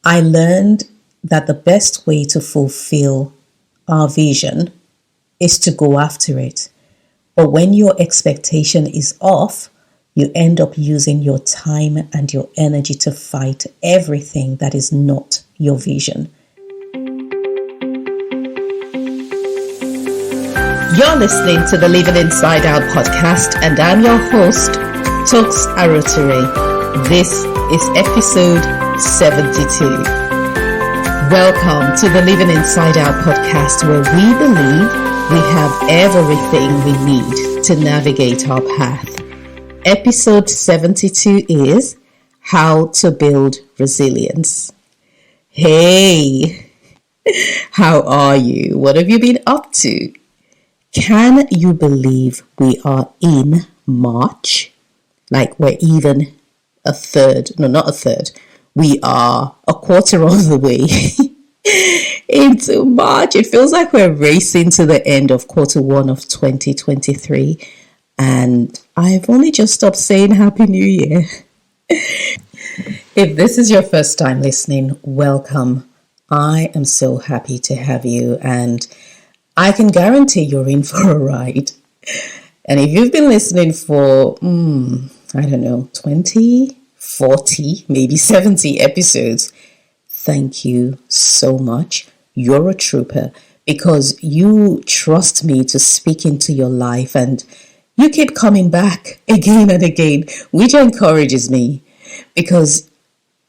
I learned that the best way to fulfill our vision is to go after it. But when your expectation is off, you end up using your time and your energy to fight everything that is not your vision. You're listening to the Living Inside Out podcast, and I'm your host, Toks Aruoture. This is episode 72. Welcome to the Living Inside Out podcast, where we believe we have everything we need to navigate our path. Episode 72 is How to Build Resilience. Hey, how are you? What have you been up to? Can you believe we are in March? Like we're even we are a quarter of the way into March. It feels like we're racing to the end of quarter one of 2023. And I've only just stopped saying Happy New Year. If this is your first time listening, welcome. I am so happy to have you, and I can guarantee you're in for a ride. And if you've been listening for, 20, 40, maybe 70 episodes, thank you so much. You're a trooper, because you trust me to speak into your life, and you keep coming back again and again, which encourages me, because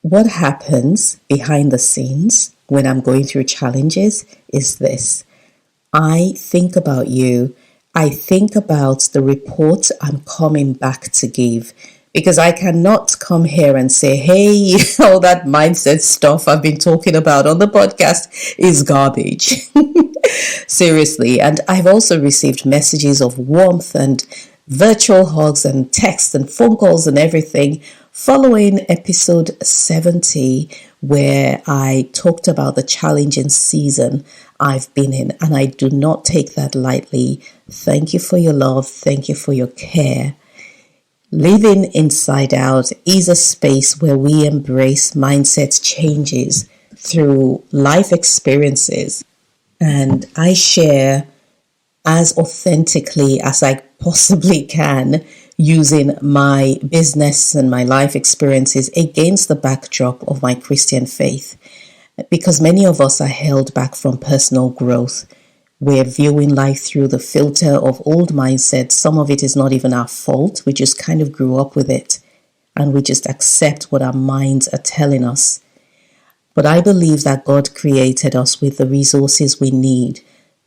what happens behind the scenes when I'm going through challenges is this. I think about you. I think about the report I'm coming back to give, because I cannot come here and say, hey, all that mindset stuff I've been talking about on the podcast is garbage. Seriously. And I've also received messages of warmth and virtual hugs and texts and phone calls and everything following episode 70, where I talked about the challenging season I've been in, and I do not take that lightly. Thank you for your love. Thank you for your care. Living Inside Out is a space where we embrace mindset changes through life experiences, and I share as authentically as I possibly can, using my business and my life experiences against the backdrop of my Christian faith. Because many of us are held back from personal growth. We're viewing life through the filter of old mindsets. Some of it is not even our fault. We just kind of grew up with it, and we just accept what our minds are telling us. But I believe that God created us with the resources we need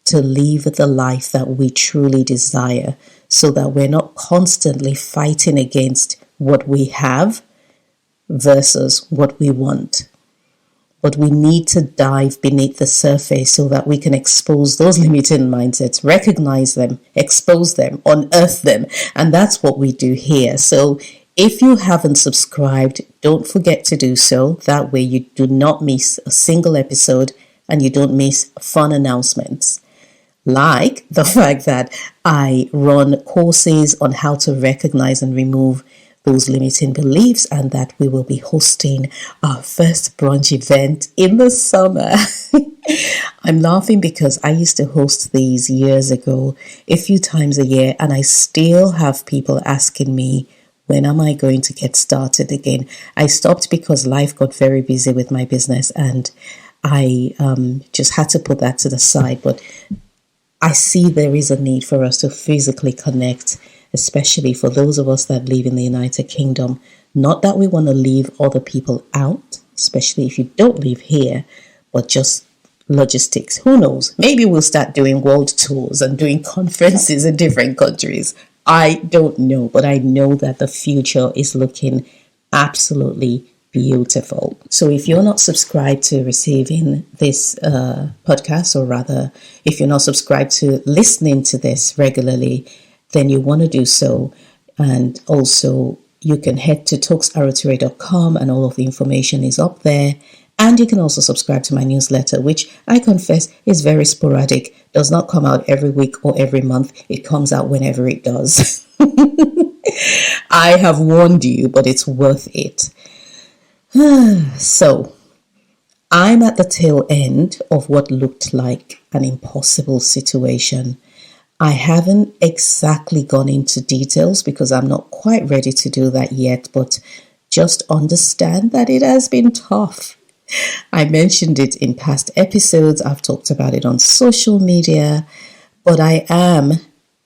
to live the life that we truly desire, so that we're not constantly fighting against what we have versus what we want. But we need to dive beneath the surface so that we can expose those limiting mindsets, recognize them, expose them, unearth them. And that's what we do here. So if you haven't subscribed, don't forget to do so. That way you do not miss a single episode and you don't miss fun announcements. Like the fact that I run courses on how to recognize and remove those limiting beliefs, and that we will be hosting our first brunch event in the summer. I'm laughing because I used to host these years ago, a few times a year, and I still have people asking me, when am I going to get started again? I stopped because life got very busy with my business, and I just had to put that to the side. But I see there is a need for us to physically connect, especially for those of us that live in the United Kingdom. Not that we want to leave other people out, especially if you don't live here, but just logistics. Who knows? Maybe we'll start doing world tours and doing conferences in different countries. I don't know, but I know that the future is looking absolutely beautiful. So if you're not subscribed to receiving this podcast, or rather, if you're not subscribed to listening to this regularly, then you want to do so. And also, you can head to toksaruoture.com, and all of the information is up there. And you can also subscribe to my newsletter, which I confess is very sporadic, does not come out every week or every month. It comes out whenever it does. I have warned you, but it's worth it. So, I'm at the tail end of what looked like an impossible situation. I haven't exactly gone into details because I'm not quite ready to do that yet, but just understand that it has been tough. I mentioned it in past episodes. I've talked about it on social media, but I am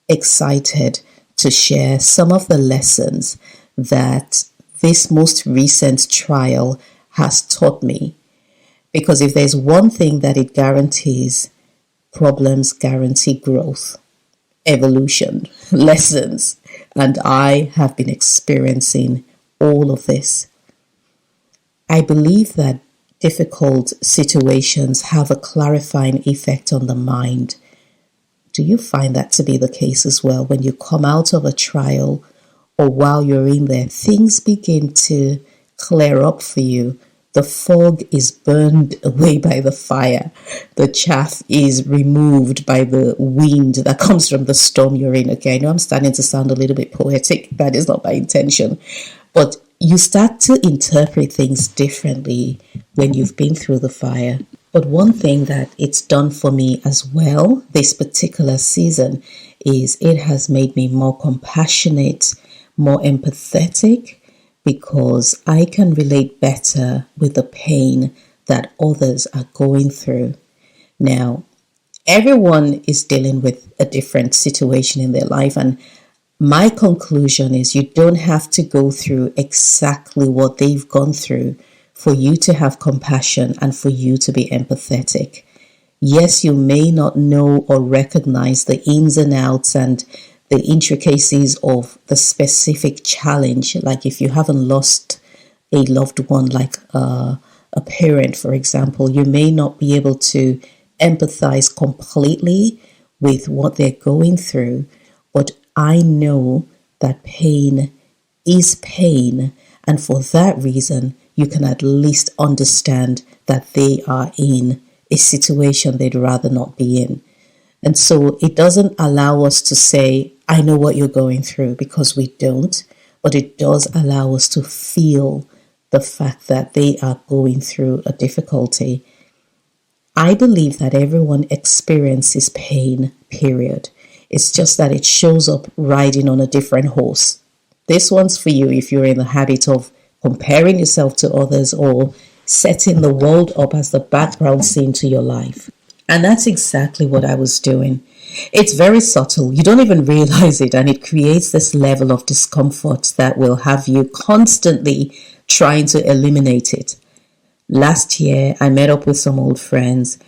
excited to share some of the lessons that this most recent trial has taught me. Because if there's one thing that it guarantees, problems guarantee growth, evolution, lessons, and I have been experiencing all of this. I believe that difficult situations have a clarifying effect on the mind. Do you find that to be the case as well? When you come out of a trial or while you're in there, things begin to clear up for you. The fog is burned away by the fire. The chaff is removed by the wind that comes from the storm you're in. Okay, I know I'm starting to sound a little bit poetic. That is not my intention. But you start to interpret things differently when you've been through the fire. But one thing that it's done for me as well, this particular season, is it has made me more compassionate, more empathetic, because I can relate better with the pain that others are going through. Now, everyone is dealing with a different situation in their life, and my conclusion is you don't have to go through exactly what they've gone through for you to have compassion and for you to be empathetic. Yes, you may not know or recognize the ins and outs and the intricacies of the specific challenge, like if you haven't lost a loved one, like a parent, for example, you may not be able to empathize completely with what they're going through. But I know that pain is pain, and for that reason, you can at least understand that they are in a situation they'd rather not be in. And so it doesn't allow us to say, I know what you're going through, because we don't, but it does allow us to feel the fact that they are going through a difficulty. I believe that everyone experiences pain, period. It's just that it shows up riding on a different horse. This one's for you if you're in the habit of comparing yourself to others or setting the world up as the background scene to your life. And that's exactly what I was doing. It's very subtle. You don't even realize it. And it creates this level of discomfort that will have you constantly trying to eliminate it. Last year, I met up with some old friends,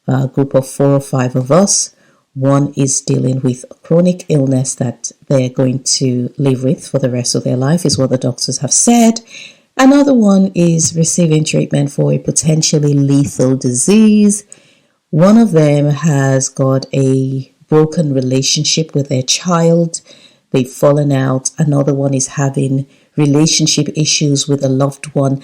a group of 4 or 5 of us. One is dealing with a chronic illness that they're going to live with for the rest of their life, is what the doctors have said. Another one is receiving treatment for a potentially lethal disease. One of them has got a broken relationship with their child. They've fallen out. Another one is having relationship issues with a loved one.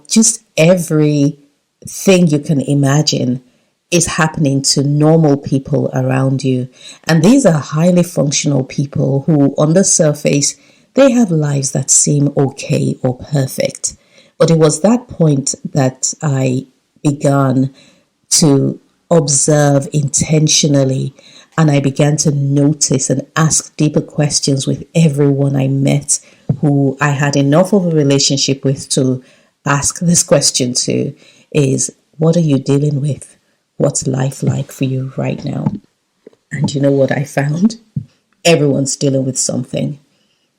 Just everything you can imagine is happening to normal people around you. And these are highly functional people who, on the surface, they have lives that seem okay or perfect. But it was that point that I began to observe intentionally, and I began to notice and ask deeper questions with everyone I met who I had enough of a relationship with to ask this question to, is, what are you dealing with? What's life like for you right now? And you know what I found? Everyone's dealing with something.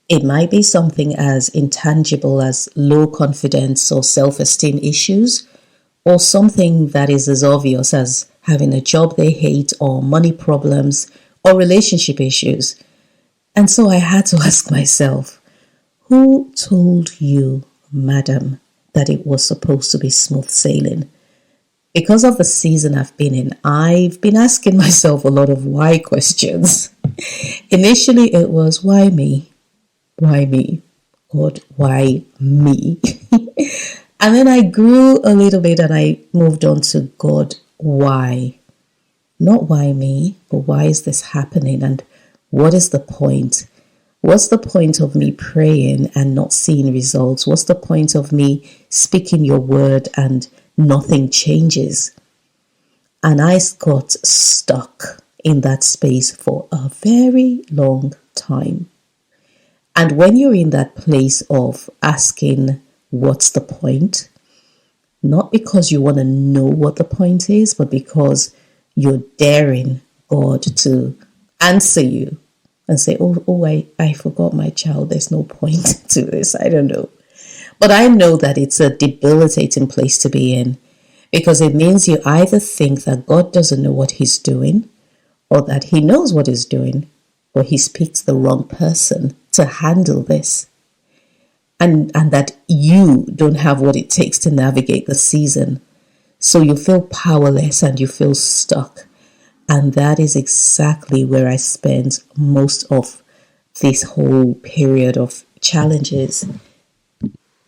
It might be something as intangible as low confidence or self-esteem issues, or something that is as obvious as having a job they hate, or money problems, or relationship issues. And so I had to ask myself, who told you, madam, that it was supposed to be smooth sailing? Because of the season I've been in, I've been asking myself a lot of why questions. Initially, it was, why me? Why me? God, why me? And then I grew a little bit and I moved on to, God, why? Not why me, but why is this happening? And what is the point? What's the point of me praying and not seeing results? What's the point of me speaking your word and nothing changes. And I got stuck in that space for a very long time. And when you're in that place of asking, what's the point? Not because you want to know what the point is, but because you're daring God to answer you and say, I forgot my child. There's no point to this. I don't know. But I know that it's a debilitating place to be in, because it means you either think that God doesn't know what he's doing, or that he knows what he's doing, or he's picked the wrong person to handle this. And that you don't have what it takes to navigate the season. So you feel powerless and you feel stuck. And that is exactly where I spent most of this whole period of challenges.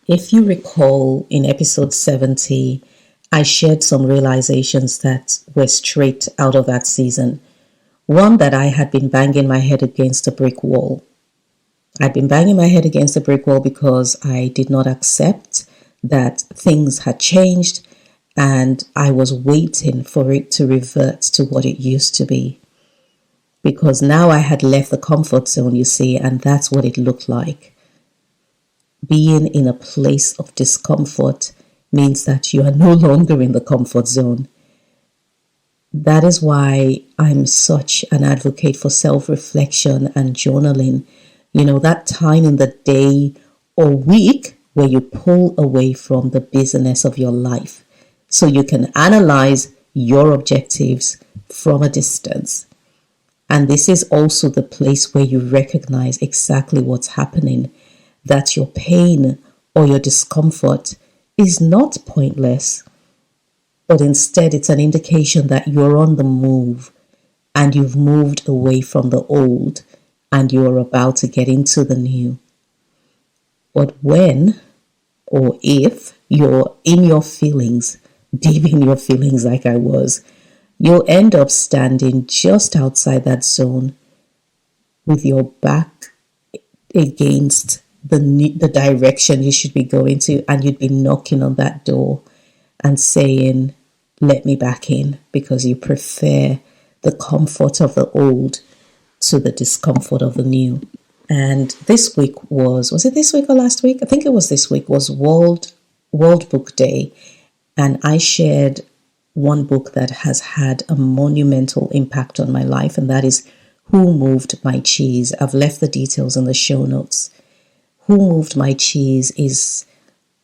If you recall, in episode 70, I shared some realizations that were straight out of that season. One, that I had been banging my head against a brick wall. I'd been banging my head against a brick wall because I did not accept that things had changed, and I was waiting for it to revert to what it used to be. Because now I had left the comfort zone, you see, and that's what it looked like. Being in a place of discomfort means that you are no longer in the comfort zone. That is why I'm such an advocate for self-reflection and journaling. You know, that time in the day or week where you pull away from the busyness of your life so you can analyze your objectives from a distance. And this is also the place where you recognize exactly what's happening, that your pain or your discomfort is not pointless, but instead it's an indication that you're on the move and you've moved away from the old and you're about to get into the new. But when or if you're in your feelings, deep in your feelings like I was, you'll end up standing just outside that zone with your back against the direction you should be going to, and you'd be knocking on that door and saying, let me back in, because you prefer the comfort of the old to the discomfort of the new. And this week was it this week or last week? I think it was this week, was World Book Day. And I shared one book that has had a monumental impact on my life, and that is Who Moved My Cheese. I've left the details in the show notes. Who Moved My Cheese is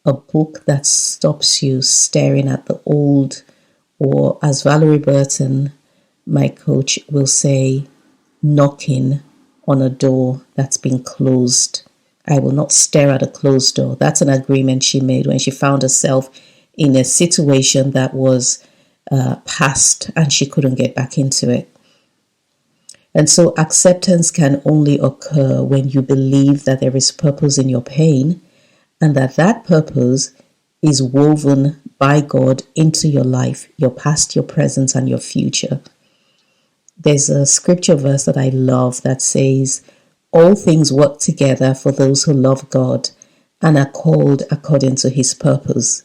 a book that stops you staring at the old, or as Valerie Burton, my coach, will say, knocking on a door that's been closed. I will not stare at a closed door. That's an agreement she made when she found herself in a situation that was past and she couldn't get back into it. And so acceptance can only occur when you believe that there is purpose in your pain, and that purpose is woven by God into your life, your past, your present, and your future. There's a scripture verse that I love that says, all things work together for those who love God and are called according to his purpose.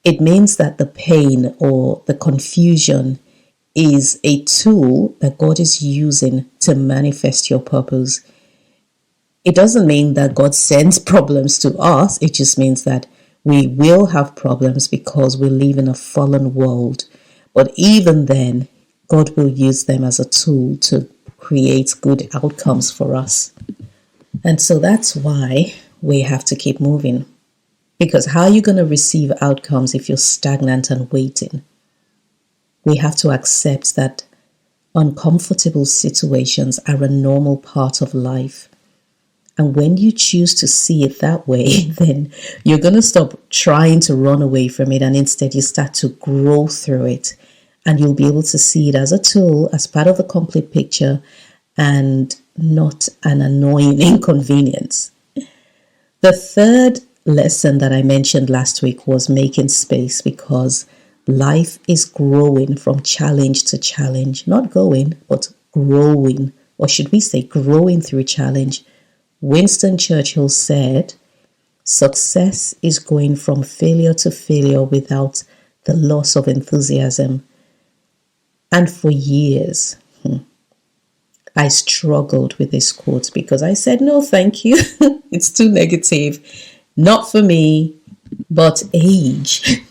It means that the pain or the confusion is a tool that God is using to manifest your purpose. It doesn't mean that God sends problems to us. It just means that we will have problems because we live in a fallen world. But even then, God will use them as a tool to create good outcomes for us. And so that's why we have to keep moving. Because how are you going to receive outcomes if you're stagnant and waiting? We have to accept that uncomfortable situations are a normal part of life. And when you choose to see it that way, then you're going to stop trying to run away from it, and instead you start to grow through it. And you'll be able to see it as a tool, as part of the complete picture, and not an annoying inconvenience. The third lesson that I mentioned last week was making space, because life is growing from challenge to challenge. Not going, but growing. Or should we say growing through challenge? Winston Churchill said, success is going from failure to failure without the loss of enthusiasm. And for years, I struggled with this quote because I said, no, thank you. It's too negative. Not for me. But age,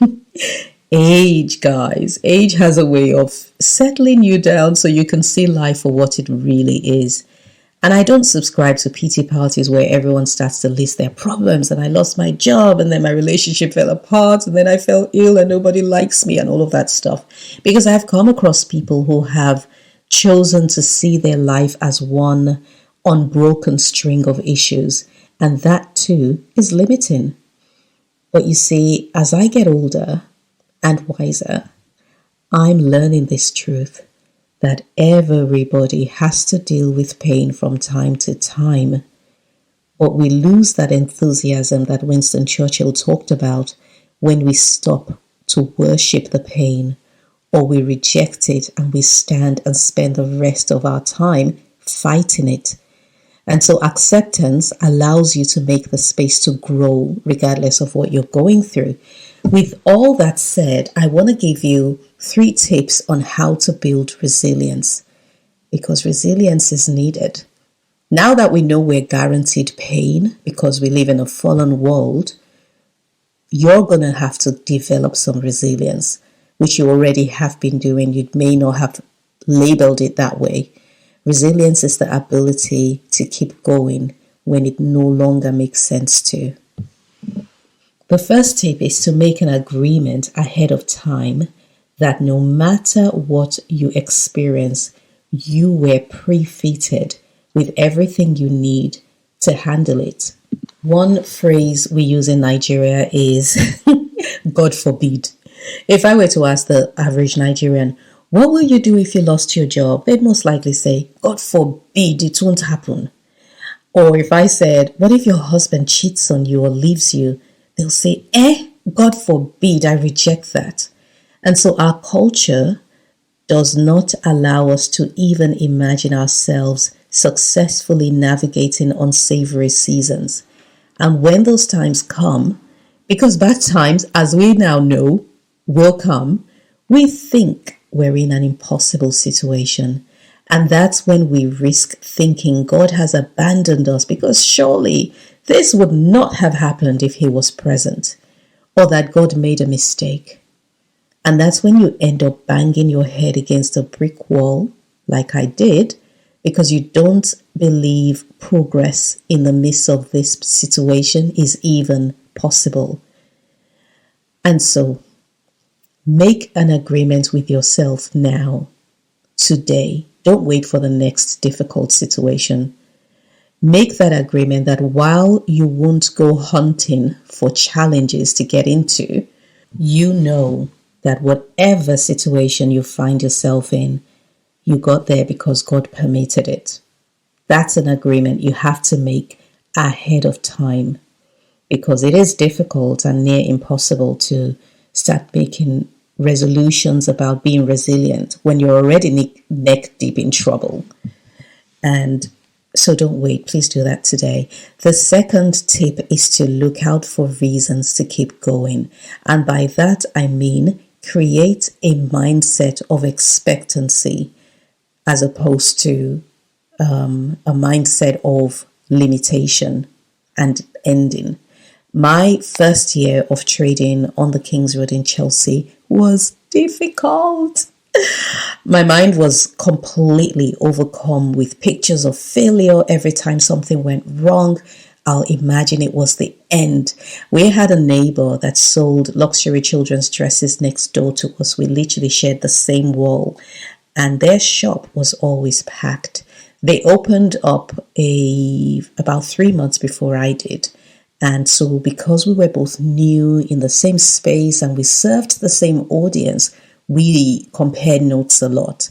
age, guys, age has a way of settling you down so you can see life for what it really is. And I don't subscribe to pity parties where everyone starts to list their problems, and I lost my job, and then my relationship fell apart, and then I fell ill and nobody likes me and all of that stuff. Because I've come across people who have chosen to see their life as one unbroken string of issues. And that too is limiting. But you see, as I get older and wiser, I'm learning this truth that everybody has to deal with pain from time to time. But we lose that enthusiasm that Winston Churchill talked about when we stop to worship the pain, or we reject it and we stand and spend the rest of our time fighting it. And so acceptance allows you to make the space to grow regardless of what you're going through. With all that said, I want to give you 3 tips on how to build resilience, because resilience is needed. Now that we know we're guaranteed pain because we live in a fallen world, you're going to have to develop some resilience, which you already have been doing. You may not have labeled it that way. Resilience is the ability to keep going when it no longer makes sense to. The first tip is to make an agreement ahead of time that no matter what you experience, you were pre-fitted with everything you need to handle it. One phrase we use in Nigeria is, God forbid. If I were to ask the average Nigerian, what will you do if you lost your job? They'd most likely say, God forbid, it won't happen. Or if I said, what if your husband cheats on you or leaves you? They'll say, God forbid, I reject that. And so our culture does not allow us to even imagine ourselves successfully navigating unsavory seasons. And when those times come, because bad times, as we now know, will come, we think we're in an impossible situation. And that's when we risk thinking God has abandoned us, because surely this would not have happened if he was present, or that God made a mistake. And that's when you end up banging your head against a brick wall, like I did, because you don't believe progress in the midst of this situation is even possible. And so, make an agreement with yourself now, today. Don't wait for the next difficult situation. Make that agreement that while you won't go hunting for challenges to get into, you know that whatever situation you find yourself in, you got there because God permitted it. That's an agreement you have to make ahead of time, because it is difficult and near impossible to start making resolutions about being resilient when you're already neck deep in trouble. And so don't wait. Please do that today. The second tip is to look out for reasons to keep going. And by that, I mean create a mindset of expectancy as opposed to a mindset of limitation and ending. My first year of trading on the King's Road in Chelsea was difficult. My mind was completely overcome with pictures of failure. Every time something went wrong, I'll imagine it was the end. We had a neighbor that sold luxury children's dresses next door to us. We literally shared the same wall, and their shop was always packed. They opened up about 3 months before I did. And so because we were both new in the same space and we served the same audience, we compared notes a lot.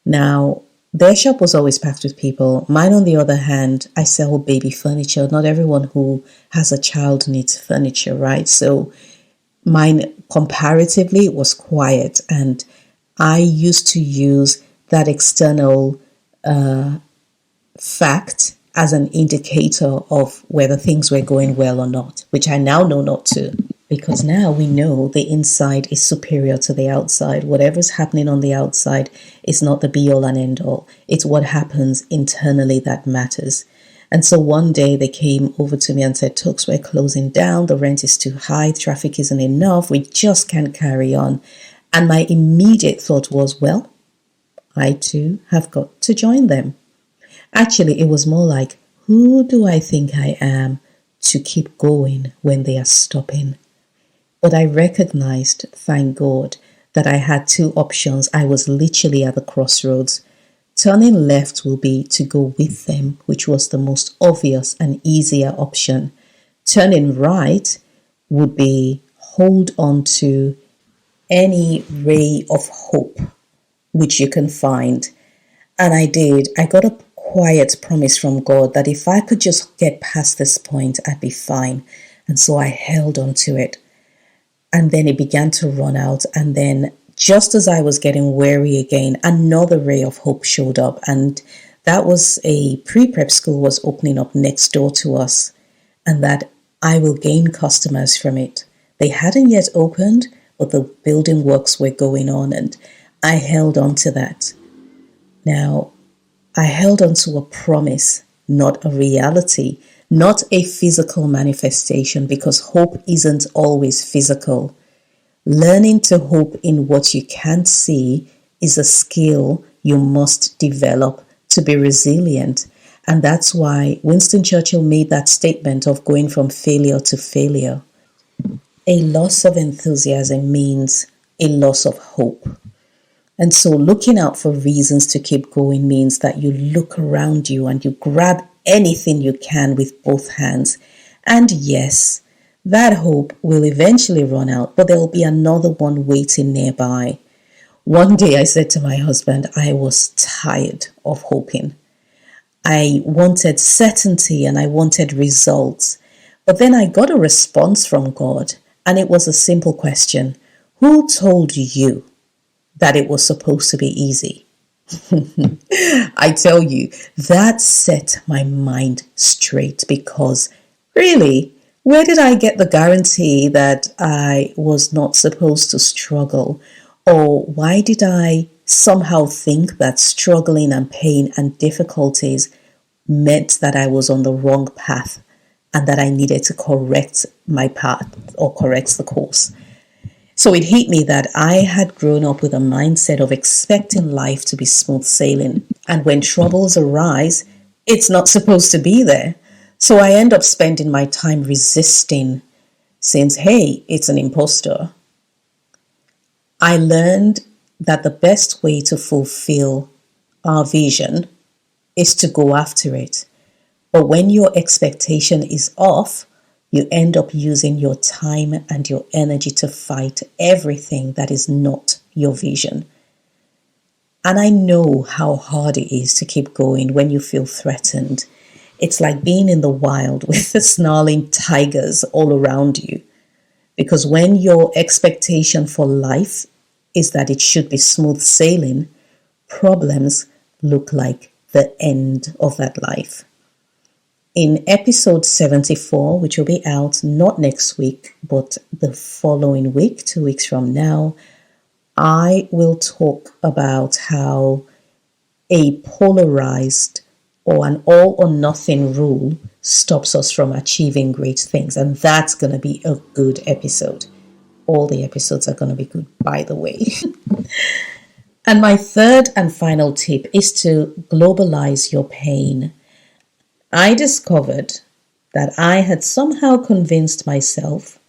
Now, their shop was always packed with people. Mine, on the other hand, I sell baby furniture. Not everyone who has a child needs furniture, right? So mine comparatively was quiet. And I used to use that external fact as an indicator of whether things were going well or not, which I now know not to. because now we know the inside is superior to the outside. Whatever's happening on the outside is not the be all and end all. It's what happens internally that matters. And so one day they came over to me and said, Toks, we're closing down. The rent is too high. Traffic isn't enough. We just can't carry on. And my immediate thought was, well, I too have got to join them. Actually, it was more like, who do I think I am to keep going when they are stopping? But I recognized, thank God, that I had two options. I was literally at the crossroads. Turning left will be to go with them, which was the most obvious and easier option. Turning right would be hold on to any ray of hope which you can find. And I did. I got a quiet promise from God that if I could just get past this point, I'd be fine. And so I held on to it. And then it began to run out. And then just as I was getting weary again, another ray of hope showed up. And that was a pre-prep school was opening up next door to us. And that I will gain customers from it. They hadn't yet opened, but the building works were going on. And I held on to that. Now, I held on to a promise, not a reality, not a physical manifestation, because hope isn't always physical. Learning to hope in what you can't see is a skill you must develop to be resilient. And that's why Winston Churchill made that statement of going from failure to failure. A loss of enthusiasm means a loss of hope. And so looking out for reasons to keep going means that you look around you and you grab anything you can with both hands. And yes, that hope will eventually run out, but there'll be another one waiting nearby. One day I said to my husband, I was tired of hoping. I wanted certainty and I wanted results. But then I got a response from God, and it was a simple question. Who told you that it was supposed to be easy? I tell you, that set my mind straight, because really, where did I get the guarantee that I was not supposed to struggle? Or why did I somehow think that struggling and pain and difficulties meant that I was on the wrong path and that I needed to correct my path or correct the course? So it hit me that I had grown up with a mindset of expecting life to be smooth sailing. And when troubles arise, it's not supposed to be there. So I end up spending my time resisting, since, hey, it's an imposter. I learned that the best way to fulfill our vision is to go after it. But when your expectation is off, you end up using your time and your energy to fight everything that is not your vision. And I know how hard it is to keep going when you feel threatened. It's like being in the wild with the snarling tigers all around you. Because when your expectation for life is that it should be smooth sailing, problems look like the end of that life. In episode 74, which will be out not next week, but the following week, 2 weeks from now, I will talk about how a polarized or an all or nothing rule stops us from achieving great things. And that's going to be a good episode. All the episodes are going to be good, by the way. And my third and final tip is to globalize your pain. I discovered that I had somehow convinced myself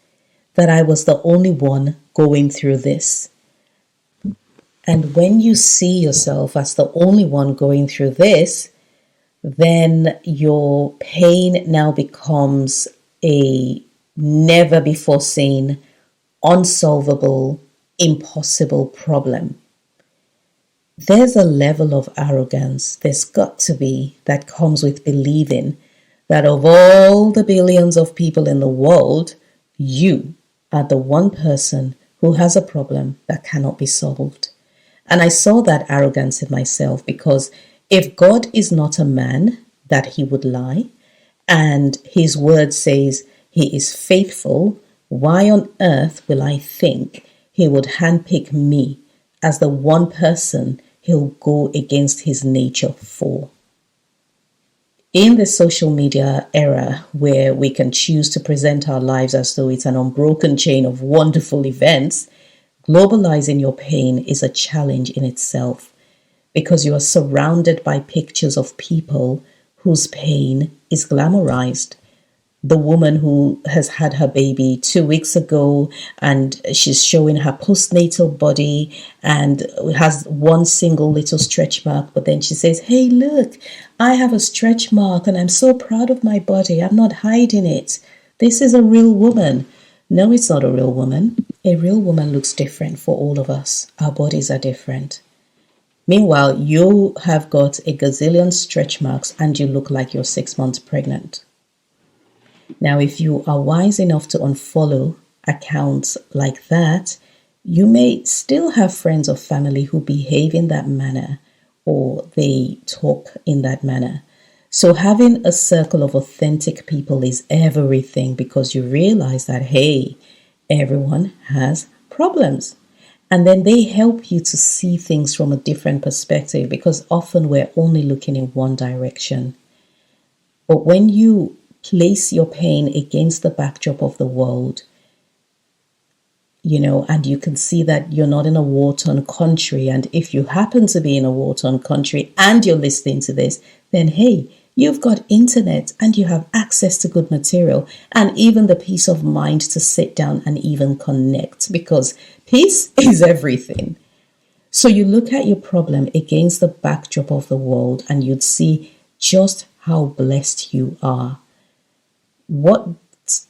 that I was the only one going through this. And when you see yourself as the only one going through this, then your pain now becomes a never before seen, unsolvable, impossible problem. There's a level of arrogance, there's got to be, that comes with believing that of all the billions of people in the world, you are the one person who has a problem that cannot be solved. And I saw that arrogance in myself, because if God is not a man that he would lie, and his word says he is faithful Why on earth will I think he would handpick me as the one person he'll go against his nature for? In the social media era where we can choose to present our lives as though it's an unbroken chain of wonderful events, globalizing your pain is a challenge in itself because you are surrounded by pictures of people whose pain is glamorized. The woman who has had her baby 2 weeks ago and she's showing her postnatal body and has one single little stretch mark, but then she says, hey, look, I have a stretch mark and I'm so proud of my body. I'm not hiding it. This is a real woman. No, it's not a real woman. A real woman looks different for all of us. Our bodies are different. Meanwhile, you have got a gazillion stretch marks and you look like you're 6 months pregnant. Now, if you are wise enough to unfollow accounts like that, you may still have friends or family who behave in that manner or they talk in that manner. So having a circle of authentic people is everything because you realize that, hey, everyone has problems. And then they help you to see things from a different perspective because often we're only looking in one direction. But when you place your pain against the backdrop of the world, and you can see that you're not in a war-torn country. And if you happen to be in a war-torn country and you're listening to this, then hey, you've got internet and you have access to good material and even the peace of mind to sit down and even connect because peace is everything. So you look at your problem against the backdrop of the world and you'd see just how blessed you are. What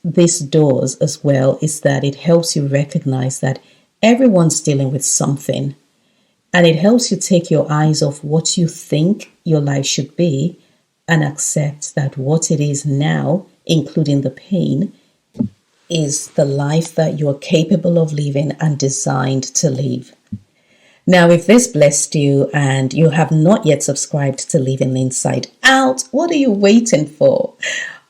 this does as well is that it helps you recognize that everyone's dealing with something, and it helps you take your eyes off what you think your life should be and accept that what it is now, including the pain, is the life that you're capable of living and designed to live. Now, if this blessed you and you have not yet subscribed to Living Inside Out, what are you waiting for?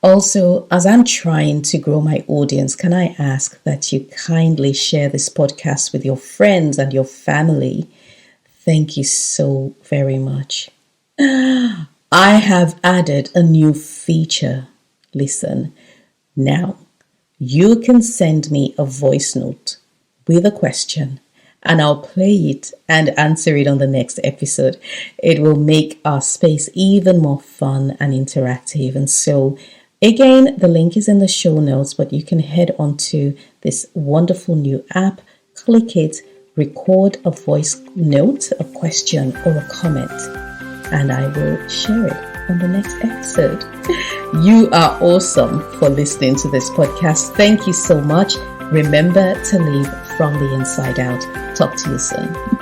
Also, as I'm trying to grow my audience, can I ask that you kindly share this podcast with your friends and your family? Thank you so very much. I have added a new feature. Listen, now you can send me a voice note with a question and I'll play it and answer it on the next episode. It will make our space even more fun and interactive. And so again, the link is in the show notes, but you can head on to this wonderful new app, click it, record a voice note, a question or a comment, and I will share it on the next episode. You are awesome for listening to this podcast. Thank you so much. Remember to live from the inside out. Talk to you soon.